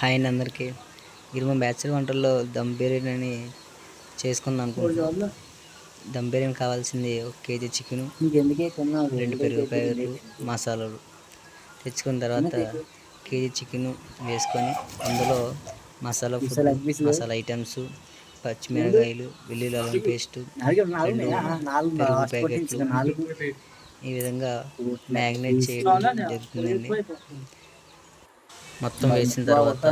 Hi అండి అందరికీ. ఈరోజు మా బ్యాచిలర్ వంటల్లో దమ్ బిర్యానీ చేసుకుందాం అనుకుంటున్నాం. దమ్ బిర్యానీ కావాల్సింది 1 కేజీ చికెను, 2 పెరుగు ప్యాకెట్లు, మసాలాలు తెచ్చుకున్న తర్వాత కేజీ చికెను వేసుకొని అందులో మసాలా ఐటమ్స్, పచ్చిమిరపకాయలు, వెల్లుల్లి అల్లం పేస్టు, 2 పెరుగు ప్యాకెట్లు ఈ విధంగా మ్యాగ్నేట్ చేయడం జరుగుతుందండి. మొత్తం వేసిన తర్వాత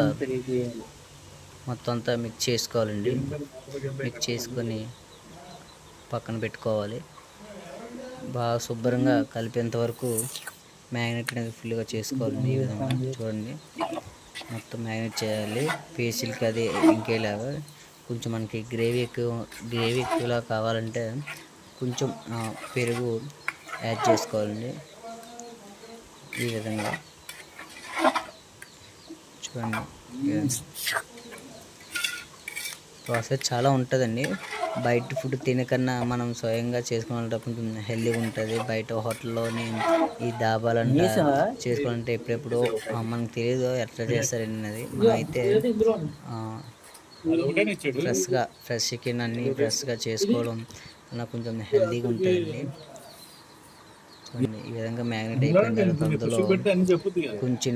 మొత్తం అంతా మిక్స్ చేసుకోవాలండి. మిక్స్ చేసుకొని పక్కన పెట్టుకోవాలి. బాగా శుభ్రంగా కలిపేంత వరకు మ్యాగ్నేట్ అనేది ఫుల్గా చేసుకోవాలండి. ఈ విధంగా చూడండి, మొత్తం మ్యాగ్నేట్ చేయాలి పీసులకి. అది ఇంకేలాగా కొంచెం మనకి గ్రేవీ ఎక్కువలా కావాలంటే కొంచెం పెరుగు యాడ్ చేసుకోవాలండి. ఈ విధంగా చూడండి, ప్రాసెస్ చాలా ఉంటుందండి. బయట ఫుడ్ తినకన్నా మనం స్వయంగా చేసుకోవాలంటే కొంచెం హెల్తీగా ఉంటుంది. బయట హోటల్లోని ఈ దాబాలంటే చేసుకోవాలంటే ఎప్పుడెప్పుడు మనకు తెలియదు ఎట్లా చేస్తారని. అది మనం అయితే ఫ్రెష్ చికెన్ అన్నీ ఫ్రెష్గా చేసుకోవడం అలా కొంచెం హెల్తీగా ఉంటుందండి. చూడండి, ఈ విధంగా మ్యాగ్నేట్ అయిపోయిన తర్వాత అందులో కొంచెం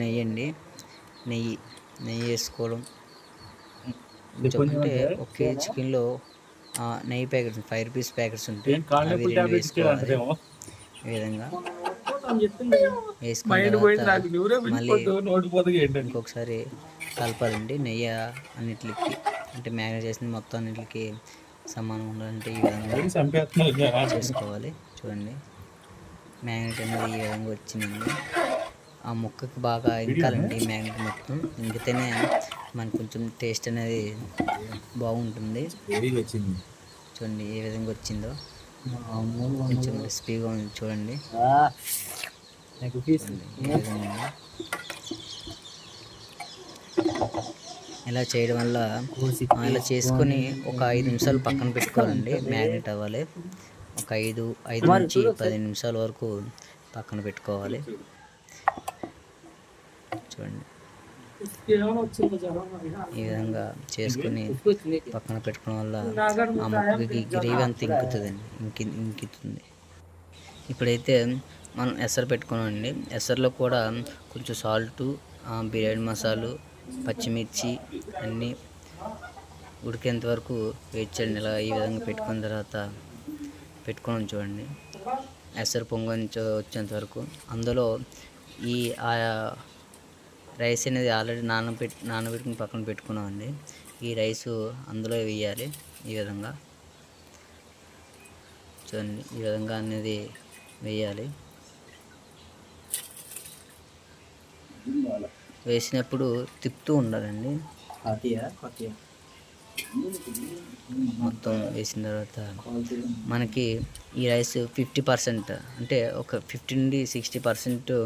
నెయ్యి వేసుకోవడం. అంటే 1 కేజీ చికెన్లో నెయ్యి ప్యాకెట్స్ 5 రూపీస్ ప్యాకెట్స్ ఉంటాయి, అవి 2 వేసుకోవాలి. ఈ విధంగా వేసుకున్న తర్వాత మళ్ళీ ఇంకొకసారి కలపాలండి. నెయ్యి అన్నిటికి అంటే మ్యాగ్నేట్ చేసిన మొత్తం అన్నిటికి సమానంగా ఉండాలంటే ఈ విధంగా చేసుకోవాలి. చూడండి, మ్యాగ్నేట్ అనేది ఈ విధంగా వచ్చిందండి. ఆ ముక్కకి బాగా ఇంకాలండి మ్యాగ్నేట్ మొత్తం. ఇంకితేనే మనకు కొంచెం టేస్ట్ అనేది బాగుంటుంది. చూడండి ఏ విధంగా వచ్చిందో, కొంచెం క్రిస్పీగా ఉంది. చూడండి ఇలా చేయడం వల్ల ఇలా చేసుకొని ఒక 5 నిమిషాలు పక్కన పెట్టుకోవాలండి. మ్యాగ్నేట్ అవ్వాలి. ఒక 5 నుంచి 10 నిమిషాల వరకు పక్కన పెట్టుకోవాలి. చూడండి, ఈ విధంగా చేసుకుని పక్కన పెట్టుకోవడం వల్ల ఆ ముక్కకి గ్రేవీ అంతా ఇంకుతుంది. ఇప్పుడైతే మనం ఎసరు పెట్టుకున్నామండి. ఎసరులో కూడా కొంచెం సాల్టు, బిర్యానీ మసాలు, పచ్చిమిర్చి అన్నీ ఉడికేంత వరకు వేయించండి. ఇలా ఈ విధంగా పెట్టుకున్న తర్వాత పెట్టుకున్నాం. చూడండి, ఎసరు వచ్చేంత వరకు అందులో ఈ రైస్ అనేది ఆల్రెడీ నానబెట్టుకుని పక్కన పెట్టుకున్నామండి. ఈ రైసు అందులో వేయాలి. ఈ విధంగా చూడండి, ఈ విధంగా అనేది వేయాలి. వేసినప్పుడు తిప్పుతూ ఉండాలండి. మొత్తం వేసిన తర్వాత మనకి ఈ రైస్ 50% అంటే ఒక 50 నుండి 60%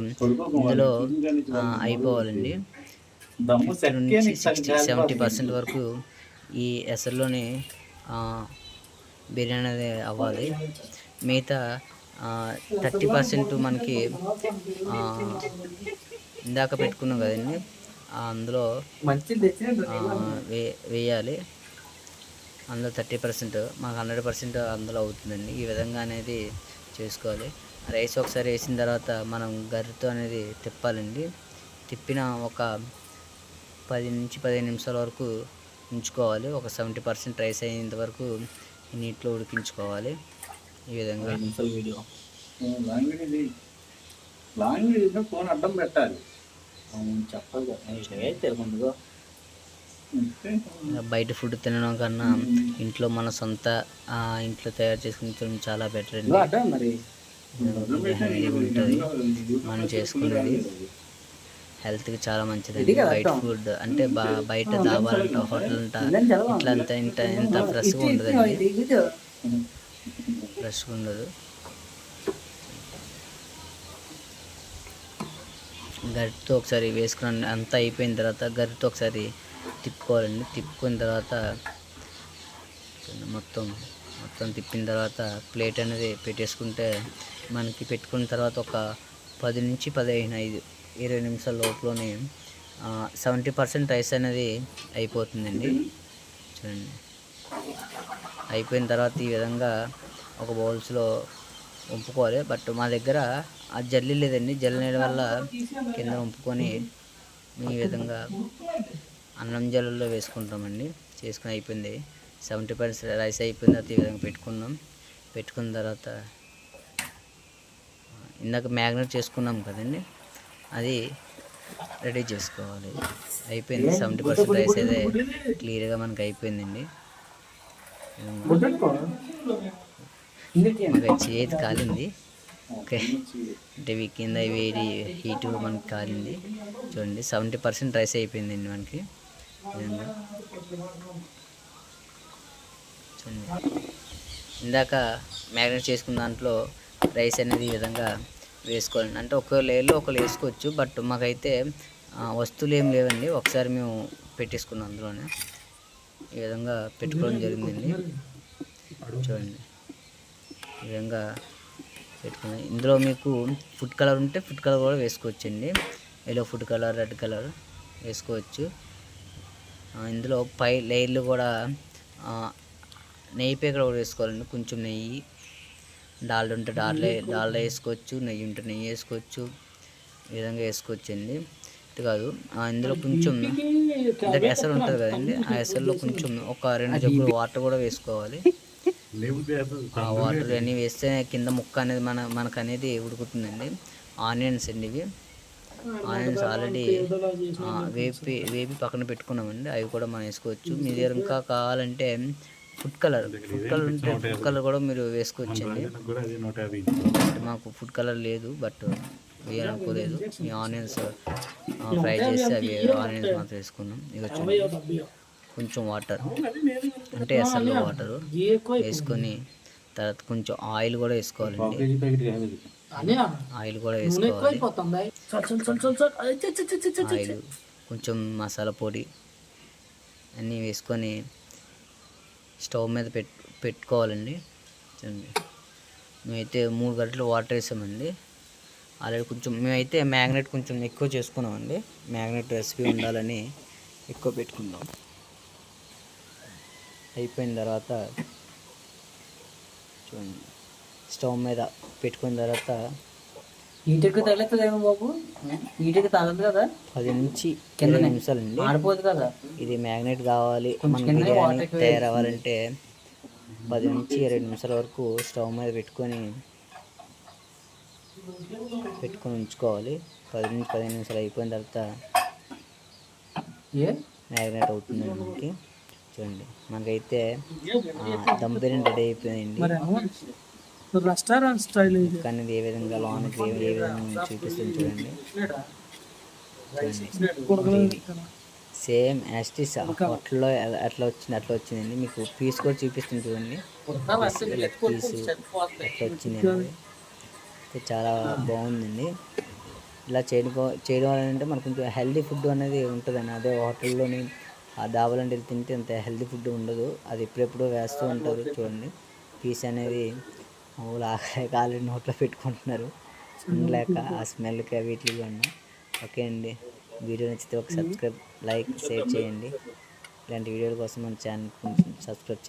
ఇందులో అయిపోవాలండి. 50 నుంచి 60-70% వరకు ఈ ఎసరులోనే బిర్యానీ అనేది అవ్వాలి. మిగతా 30% మనకి ఇందాక పెట్టుకున్నాం కదండి, అందులో వేయాలి. అందులో 30% మాకు 100% అందులో అవుతుందండి. ఈ విధంగా అనేది చేసుకోవాలి. రైస్ ఒకసారి వేసిన తర్వాత మనం గరిటెతో అనేది తిప్పాలండి. తిప్పిన ఒక 10 నుంచి 15 నిమిషాల వరకు ఉంచుకోవాలి. ఒక 70% రైస్ అయ్యేంత వరకు నీటిలో ఉడికించుకోవాలి. ఈ విధంగా ఫోన్ అడ్డం పెట్టాలి. బయట ఫుడ్ తినడం కన్నా ఇంట్లో మన సొంత ఇంట్లో తయారు చేసుకుని తినడం చాలా బెటర్ అండి. హెల్తీగా ఉంటుంది. మనం చేసుకునేది హెల్త్కి చాలా మంచిదండి. బయట ఫుడ్ అంటే బయట దాబాలంట, హోటల్ అంట ఇట్లా ఇంత ఫ్రెష్గా ఉండదండి. ఫ్రెష్గా ఉండదు. గరిటెతో ఒకసారి వేసుకుని అంతా అయిపోయిన తర్వాత గరిటెతో ఒకసారి తిప్పుకోవాలండి. తిప్పుకున్న తర్వాత మొత్తం తిప్పిన తర్వాత ప్లేట్ అనేది పెట్టేసుకుంటే మనకి పెట్టుకున్న తర్వాత ఒక 10 నుంచి 15 20 నిమిషాల లోపలనే 70% రైస్ అనేది అయిపోతుందండి. చూడండి, అయిపోయిన తర్వాత ఈ విధంగా ఒక బౌల్స్లో వంపుకోవాలి. బట్ మా దగ్గర ఆ జల్లి లేదండి, జల్లి నీళ్ళ వల్ల కింద వంపుకొని ఈ విధంగా అన్నం జల్లులో వేసుకుంటామండి. చేసుకుని అయిపోయింది, 70% రైస్ అయిపోయిన తర్వాత ఈ విధంగా పెట్టుకున్న తర్వాత ఇందాక మ్యాగ్నేట్ చేసుకున్నాం కదండి, అది రెడీ చేసుకోవాలి. అయిపోయింది, 70% రైస్ అయితే క్లియర్గా మనకి అయిపోయిందండి. మాకు చేతి కాలింది. ఓకే, అంటే కింద వేడి హీటు మనకి కాలింది. చూడండి, 70% రైస్ అయిపోయిందండి మనకి. చూడండి, ఇందాక మ్యాగ్నేట్ చేసుకున్న దాంట్లో రైస్ అనేది ఈ విధంగా వేసుకోవాలండి. అంటే ఒక లేయర్లో ఒకరు వేసుకోవచ్చు, బట్ మాకైతే వస్తువులు ఏం లేవండి. ఒకసారి మేము పెట్టేసుకున్నాం, అందులోనే ఈ విధంగా పెట్టుకోవడం జరిగిందండి. చూడండి, ఈ విధంగా పెట్టుకుని ఇందులో మీకు ఫుడ్ కలర్ ఉంటే ఫుడ్ కలర్ కూడా వేసుకోవచ్చండి. Yellow food colour, red colour వేసుకోవచ్చు. ఇందులో పై లేయర్లు కూడా నెయ్యి పేకలు కూడా వేసుకోవాలండి. కొంచెం నెయ్యి, డాల్డా ఉంటే డాల్డా వేసుకోవచ్చు, నెయ్యి ఉంటే నెయ్యి వేసుకోవచ్చు. ఈ విధంగా వేసుకోవచ్చండి. ఇది కాదు, ఇందులో కొంచెం ఇందాక ఎసరు ఉంటుంది కదండి, ఆ ఎసరులో కొంచెం ఒక 2 జగ్గులు వాటర్ కూడా వేసుకోవాలి. ఆ వాటర్ అన్నీ వేస్తే కింద ముక్క అనేది మనకు అనేది ఉడుకుతుందండి. ఆనియన్స్ అండి, ఇవి ఆనియన్స్ ఆల్రెడీ వేపి పక్కన పెట్టుకున్నామండి, అవి కూడా మనం వేసుకోవచ్చు. మీ దగ్గర ఇంకా కావాలంటే ఫుడ్ కలర్ ఉంటే ఫుడ్ కలర్ కూడా మీరు వేసుకోవచ్చండి. మాకు ఫుడ్ కలర్ లేదు, బట్ వేయాలనుకోలేదు. ఈ ఆనియన్స్ ఫ్రై చేసి అవి ఆనియన్స్ మాత్రం వేసుకున్నాం. ఇక కొంచెం వాటర్, అంటే ఎసర్లో వాటరు వేసుకొని తర్వాత కొంచెం ఆయిల్ కూడా వేసుకోవాలండి. ఆయిల్ కూడా వేసుకోవాలి. ఆయిల్, కొంచెం మసాలా పొడి అన్నీ వేసుకొని స్టవ్ మీద పెట్టుకోవాలండి. మేమైతే 3 గంటలు వాటర్ వేసామండి. ఆల్రెడీ కొంచెం మేమైతే మ్యాగ్నెట్ కొంచెం ఎక్కువ చేసుకున్నామండి. మ్యాగ్నెట్ రెసిపీ ఉండాలని ఎక్కువ పెట్టుకుందాం. అయిపోయిన తర్వాత చూడండి, స్టవ్ మీద పెట్టుకున్న తర్వాత ఈటకి తగలుతుందేమో బాబు, ఈటకి తగలదు కదా, 10 నుంచి 20 నిమిషాలండి. ఆడిపోదు కదా. ఇది మ్యాగ్నెట్ కావాలి, మన బిర్యానీ తయారవ్వాలంటే 10 నుంచి 20 నిమిషాల వరకు స్టవ్ మీద పెట్టుకొని ఉంచుకోవాలి. 10 నుంచి 15 నిమిషాలు అయిపోయిన తర్వాత మ్యాగ్నెట్ అవుతుందండి మనకి. చూడండి, మనకైతే దమ్ బిర్యానీ రెడీ అయిపోయిందండి. రెస్టారెంట్ స్టైల్ అనేది ఏ విధంగా లోనికి ఏ విధంగా చూపిస్తుంది చూడండి. సేమ్ యాస్టిస్ హోటల్లో అట్లా వచ్చిందండి. మీకు పీస్ కూడా చూపిస్తుంది చూడండి, లెగ్ పీస్ అట్లా వచ్చిందండి. చాలా బాగుందండి. ఇలా చేయడం అంటే మనకు కొంచెం హెల్దీ ఫుడ్ అనేది ఉంటుందండి. అదే హోటల్లోని ఆ డాబాలంటే తింటే అంత హెల్దీ ఫుడ్ ఉండదు. అది ఎప్పుడెప్పుడు వేస్తూ ఉంటారు. చూడండి, పీస్ అనేది ఆల్రెడీ నోట్లో పెట్టుకుంటున్నారు, ఉండలేక ఆ స్మెల్కి వీటికి ఉన్నా. ఓకే అండి, వీడియో నచ్చితే ఒక సబ్స్క్రైబ్, లైక్, షేర్ చేయండి. ఇలాంటి వీడియోల కోసం మన ఛానల్ కొంచెం సబ్స్క్రైబ్ చేయండి.